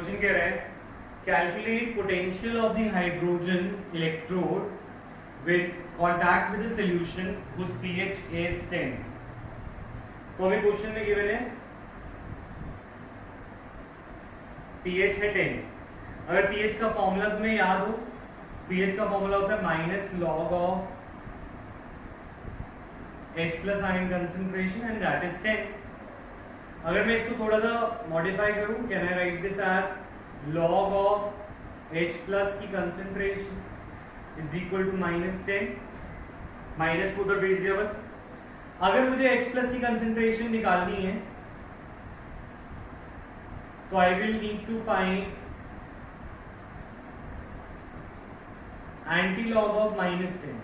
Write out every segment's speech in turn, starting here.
Question कह रहा है calculate potential of the hydrogen electrode with contact with the solution whose pH is 10। तो हमें क्वेश्चन में गिवन है pH है 10। अगर pH का फॉर्मूला तुम्हें याद हो, pH का फॉर्मूला होता है minus log of H plus ion concentration and that is 10। अगर मैं इसको थोड़ा सा मॉडिफाई करूं, can I write this as log of H plus की concentration is equal to minus 10। Minus को उधर भेज दिया बस। अगर मुझे H प्लस की कंसंट्रेशन निकालनी है तो I will need to find anti log of minus 10।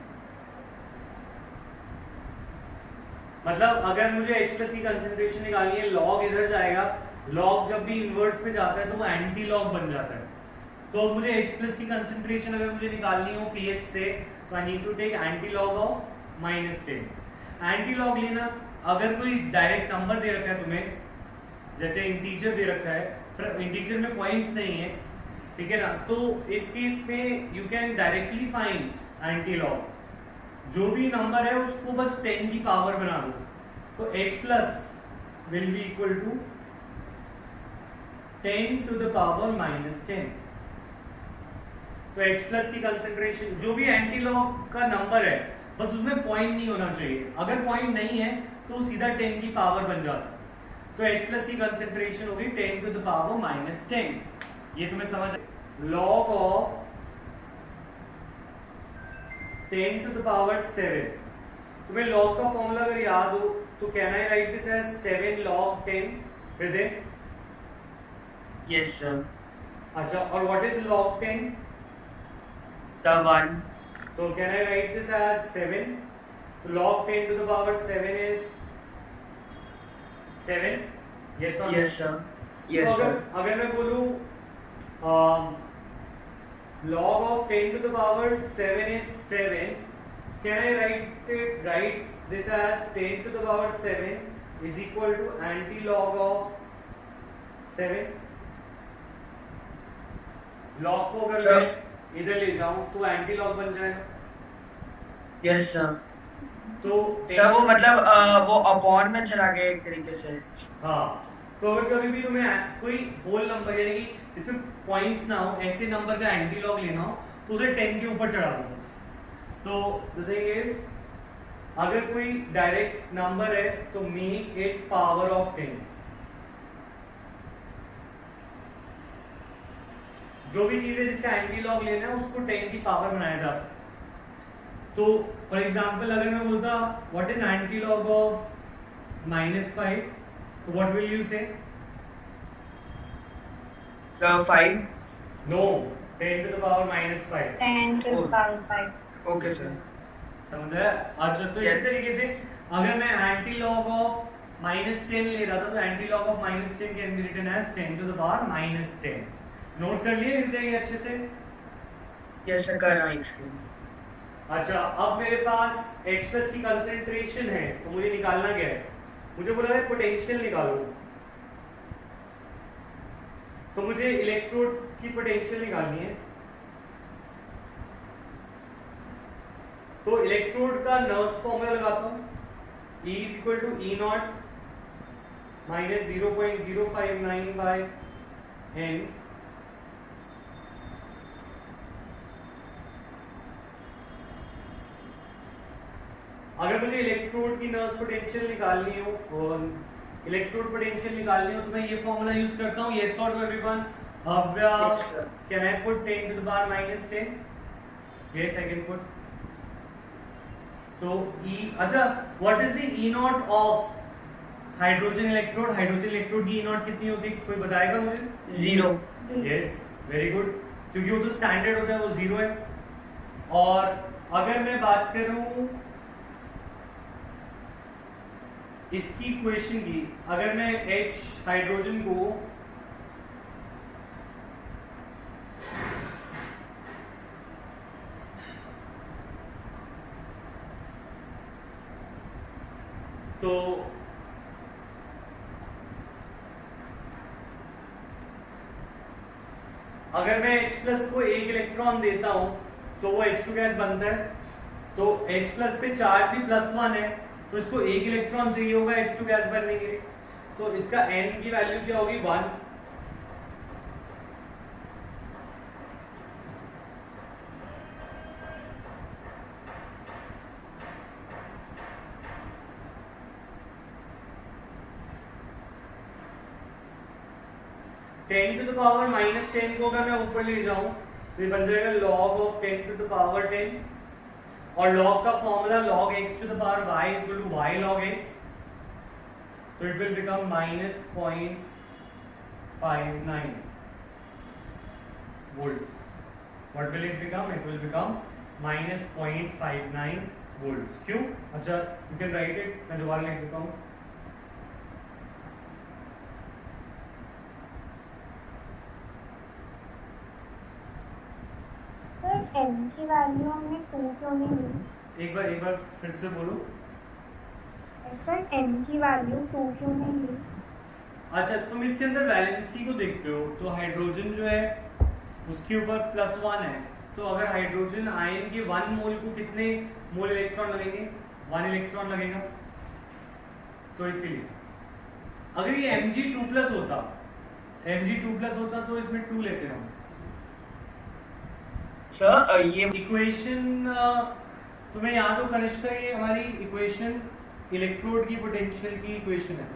मतलब अगर मुझे H प्लस की कंसंट्रेशन निकालनी है, लॉग इधर जाएगा, लॉग जब भी इनवर्स पे जाता है तो वो एंटी लॉग बन जाता है। तो मुझे H प्लस की कंसंट्रेशन अगर मुझे निकालनी हो pH से, तो I need to take anti log of minus 10। Anti log लेना, अगर कोई डायरेक्ट नंबर दे रखा है तुम्हें, जैसे इंटीजर दे रखा है, इंटीजर में पॉइंट्स नहीं है, ठीक है ना, तो इस केस में you can directly find anti log. जो भी नंबर है उसको बस 10 की पावर बना दो, तो H plus will be equal to 10 to the power minus 10। तो H प्लस की कंसंट्रेशन, जो भी एंटी लॉग का नंबर है, बस उसमें पॉइंट नहीं होना चाहिए। अगर पॉइंट नहीं है तो सीधा 10 की पावर बन जाता है। तो H प्लस की कंसंट्रेशन होगी 10 टू द पावर माइनस 10। ये तुम्हें समझ, log of 10 to the power 7। तुम्हें लॉग का फॉर्मूला अगर याद हो तो can I write this as 7 log 10 हृदय? Yes, sir. अच्छा, और व्हाट इज log 10? The 1. तो can I write this as 7? तो log 10 to the power 7 is 7। Yes और Yes, sir. Yes, तो sir. अगर मैं बोलूं log of 10 to the power 7 is 7, can I write this as 10 to the power 7 is equal to anti-log of 7? log को अगर मैं इधर ले जाऊं तो anti-log बन जाएगा। Yes, sir. तो सर वो मतलब वो अपॉन में चला गया एक तरीके से। हाँ, तो अगर कभी भी तुम्हें कोई होल नंबर यानी कि जिसमें पॉइंट्स ना हो, ऐसे नंबर का एंटी लॉग लेना हो, तो उसे 10 के ऊपर चढ़ा दो बस। तो द थिंग इज, अगर कोई डायरेक्ट नंबर है तो मेक इट पावर ऑफ 10। जो भी चीज है जिसका एंटी लॉग लेना है उसको 10 की पावर बनाया जा सकता है। तो फॉर एग्जाम्पल अगर मैं बोलता what is anti log of -5, तो व्हाट विल यू से? Sir, 5. No, 10 to the power -5. 10 to the power 5. Okay, sir. समझा? अच्छा, तो इसी तरीके से अगर मैं एंटी लॉग ऑफ -10 ले रहा था तो anti log of -10 can be written as 10 to the power -10। Note कर लिए हृदय ये अच्छे से? Yes, sir. कर रहा हूँ इसके। अच्छा, अब मेरे पास H प्लस की कंसंट्रेशन है, तो मुझे निकालना क्या है? मुझे बोला है पोटेंशियल निकालो, तो मुझे इलेक्ट्रोड की पोटेंशियल निकालनी है। तो इलेक्ट्रोड का नर्व्स फॉर्मूला लगाता हूं, E is equal to E0 minus 0.059 by N। अगर मुझे इलेक्ट्रोड की नर्व्स पोटेंशियल निकालनी हो और इलेक्ट्रोड पोटेंशियल निकालनी हो तो मैं ये फॉर्मूला यूज करता हूं। यस और no everyone? Bhavya, Yes, sir. Can I put 10 to the power -10? Yes, I can put. तो E, अच्छा, what is the E0 of hydrogen electrode? Hydrogen electrode की E0 कितनी होती है, कोई बताएगा मुझे? 0. यस, वेरी गुड, क्योंकि वो तो स्टैंडर्ड होता है, वो 0 है। और अगर मैं बात करूं इसकी इक्वेशन की, अगर मैं H हाइड्रोजन को तो अगर मैं H प्लस को एक इलेक्ट्रॉन देता हूं तो वो H2 गैस बनता है। तो H प्लस पे चार्ज भी +1 है, तो इसको एक इलेक्ट्रॉन चाहिए होगा H2 गैस बनने के लिए। तो इसका N की वैल्यू क्या होगी 1। 10 टू द पावर -10 को अगर मैं ऊपर ले जाऊं तो ये बन जाएगा log of 10 to the power 10, और log का फॉर्मूला log x to the power y is equal to y log x, तो it will become -0.59 volts. What will it become? It will become -0.59 volts. क्यों? अच्छा, you can write it. मैं दोबारा लिख देता हूँ। n की वैल्यू हमने 2 क्यों नहीं ली? एक बार फिर से बोलो। सर n की वैल्यू 2 क्यों नहीं ली? अच्छा, तुम इसके अंदर वैलेंसी को देखते हो, तो हाइड्रोजन जो है उसके ऊपर +1 है, तो अगर हाइड्रोजन आयन के 1 मोल को कितने मोल इलेक्ट्रॉन लगेंगे? 1 इलेक्ट्रॉन लगेगा। तो इसीलिए अगर ये Mg2+ होता तो इसमें 2 लेते हम। सर ये इक्वेशन तुम्हें याद हो कनिष्का, ये हमारी इक्वेशन इलेक्ट्रोड की पोटेंशियल की इक्वेशन है।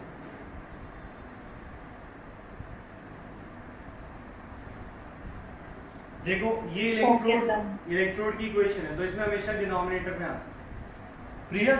देखो ये इलेक्ट्रोड की इक्वेशन है, तो इसमें हमेशा डिनोमिनेटर में आता है। प्रिया